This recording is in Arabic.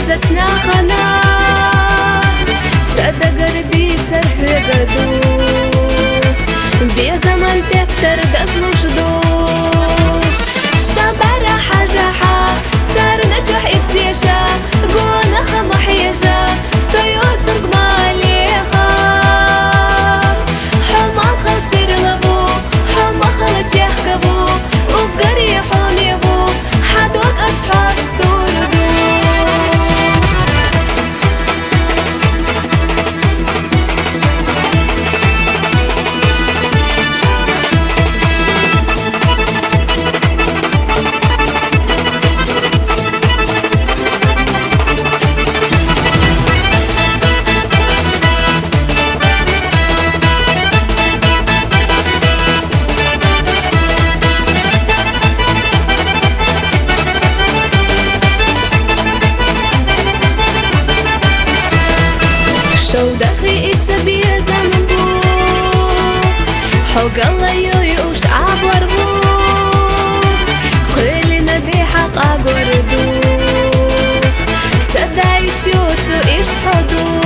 زتنا خنا ستاد قردي ترحي قدو بي زمان تكتر دزلو شدو صبر حاجحا صار نجح استيشا قونا خم حيجا ستيوت سنق ماليخا حما خلصير لبو حما خلط يحكبو وقري حوني بو حدوك أصحى ستوردو شو دخلي استبي زمن بو حق الله يوش عبر بو كل ندي حق أقردو استدعي شوتو إيش حدو